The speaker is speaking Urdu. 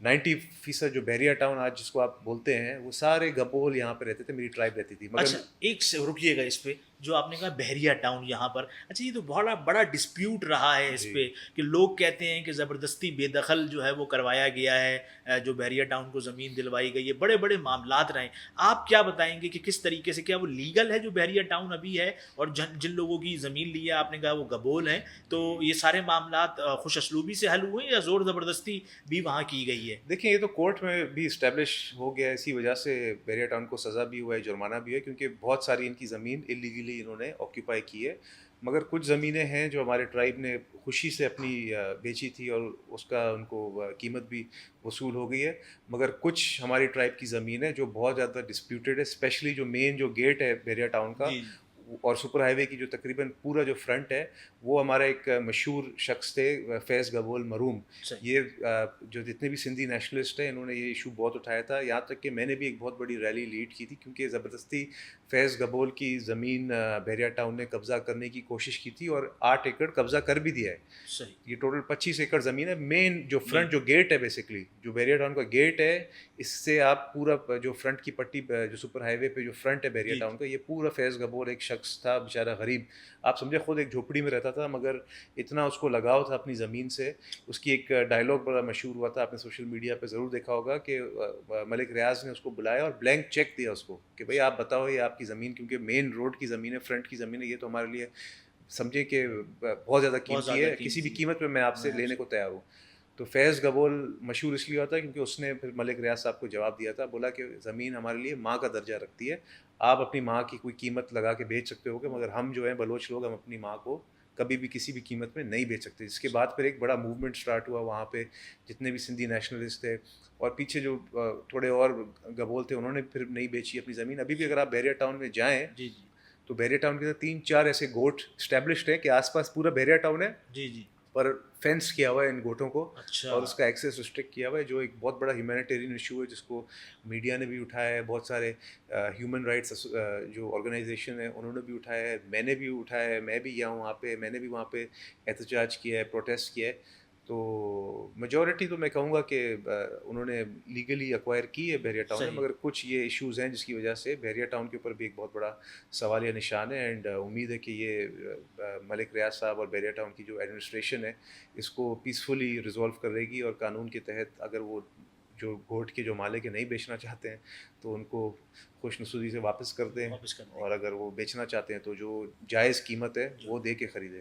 90% جو بحریہ ٹاؤن آج جس کو آپ بولتے ہیں وہ سارے گبول یہاں پہ رہتے تھے, میری ٹرائب رہتی تھی. مگر اچھا ایک سے رکیے گا اس پہ, جو آپ نے کہا بحریہ ٹاؤن یہاں پر, اچھا یہ تو بڑا بڑا ڈسپیوٹ رہا ہے اس جی پہ کہ لوگ کہتے ہیں کہ زبردستی بے دخل جو ہے وہ کروایا گیا ہے, جو بحریہ ٹاؤن کو زمین دلوائی گئی ہے, بڑے بڑے معاملات رہے. آپ کیا بتائیں گے کہ کس طریقے سے, کیا وہ لیگل ہے جو بحریہ ٹاؤن ابھی ہے, اور جن لوگوں کی زمین لی ہے آپ نے کہا وہ گبول ہیں, تو یہ سارے معاملات خوش اسلوبی سے حل ہوئے یا زور زبردستی بھی وہاں کی گئی ہے؟ دیکھیں یہ تو کورٹ میں بھی اسٹیبلش ہو گیا ہے, اسی وجہ سے بحریہ ٹاؤن کو سزا بھی ہوا ہے, جرمانہ بھی ہے, کیونکہ بہت ساری ان کی زمین اللیگلی انہوں نے آکیوپائی کی ہے. مگر کچھ زمینیں ہیں جو ہمارے ٹرائب نے خوشی سے اپنی بیچی تھی اور اس کا ان کو قیمت بھی وصول ہو گئی ہے. مگر کچھ ہماری ٹرائب کی زمین ہے جو بہت زیادہ ڈسپیوٹیڈ ہے, اسپیشلی جو مین جو گیٹ ہے بحریہ ٹاؤن کا جی اور سپر ہائی وے کی جو تقریباً پورا جو فرنٹ ہے, وہ ہمارا ایک مشہور شخص تھے فیض گبول مروم. صحیح. یہ جو جتنے بھی سندھی نیشنلسٹ ہیں انہوں نے یہ ایشو بہت اٹھایا تھا, یہاں تک کہ میں نے بھی ایک بہت بڑی ریلی لیڈ کی تھی, کیونکہ زبردستی فیض گبول کی زمین بحریہ ٹاؤن نے قبضہ کرنے کی کوشش کی تھی اور 8 ایکڑ قبضہ کر بھی دیا ہے. صحیح. یہ ٹوٹل 25 ایکڑ زمین ہے. مین جو مین فرنٹ جو گیٹ ہے, بیسکلی جو بحریہ ٹاؤن کا گیٹ ہے, اس سے آپ پورا جو فرنٹ کی پٹی جو سپر ہائی وے پہ جو فرنٹ ہے بحریہ جی ٹاؤن کا, یہ پورا فیض گبول ایک شخص تھا بیچارہ غریب, آپ سمجھے خود ایک جھوپڑی میں رہتا تھا, مگر اتنا اس کو لگاؤ تھا اپنی زمین سے. اس کی ایک ڈائلاگ بڑا مشہور ہوا تھا, آپ نے سوشل میڈیا پہ ضرور دیکھا ہوگا, کہ ملک ریاض نے اس کو بلایا اور بلینک چیک دیا اس کو کہ بھائی آپ بتاؤ یہ آپ کی زمین, کیونکہ مین روڈ کی زمین ہے, فرنٹ کی زمین ہے, یہ تو ہمارے لیے سمجھیں کہ بہت زیادہ بہت قیمتی زیادہ ہے, کسی بھی قیمتی قیمت پہ میں آپ سے ہے. لینے کو تیار ہوں. تو فیض گبول مشہور اس لیے ہوتا ہے کیونکہ اس نے پھر ملک ریاض صاحب کو جواب دیا تھا, بولا کہ زمین ہمارے لیے ماں کا درجہ رکھتی ہے, آپ اپنی ماں کی کوئی قیمت لگا کے بیچ سکتے ہو گے, مگر ہم جو ہیں بلوچ لوگ, ہم اپنی ماں کو کبھی بھی کسی بھی قیمت میں نہیں بیچ سکتے. جس کے بعد پھر ایک بڑا موومنٹ سٹارٹ ہوا وہاں پہ, جتنے بھی سندھی نیشنلسٹ تھے اور پیچھے جو تھوڑے اور گبول تھے, انہوں نے پھر نہیں بیچی اپنی زمین. ابھی بھی اگر آپ بحریہ ٹاؤن میں جائیں جی جی تو بحریہ ٹاؤن کے اندر 3-4 ایسے گوٹ اسٹیبلشڈ ہیں کہ آس پاس پورا بحریہ ٹاؤن ہے, جی جی. پر فینس کیا ہوا ہے ان گوٹوں کو, اچھا. اور اس کا ایکسیس ریسٹرکٹ کیا ہوا ہے, جو ایک بہت بڑا ہیومینیٹیرین ایشو ہے جس کو میڈیا نے بھی اٹھایا ہے, بہت سارے ہیومن رائٹس جو آرگنائزیشن ہیں انہوں نے بھی اٹھایا ہے, میں نے بھی اٹھایا ہے, میں بھی گیا ہوں وہاں پہ, میں نے بھی وہاں پہ احتجاج کیا ہے, پروٹیسٹ کیا ہے. تو میجورٹی تو میں کہوں گا کہ انہوں نے لیگلی ایکوائر کی ہے بحریہ ٹاؤن میں, صحیح. مگر کچھ یہ ایشوز ہیں جس کی وجہ سے بحریہ ٹاؤن کے اوپر بھی ایک بہت بڑا سوالیہ نشان ہے. اینڈ امید ہے کہ یہ ملک ریاض صاحب اور بحریہ ٹاؤن کی جو ایڈمنسٹریشن ہے اس کو پیسفلی ریزولو کرے گی, اور قانون کے تحت اگر وہ جو گھوٹ کے جو مالک نہیں بیچنا چاہتے ہیں تو ان کو خوش نصیبی سے واپس کر دیں, واپس کر دیں. اور اگر وہ بیچنا چاہتے ہیں تو جو جائز قیمت ہے جو وہ دے کے خریدیں.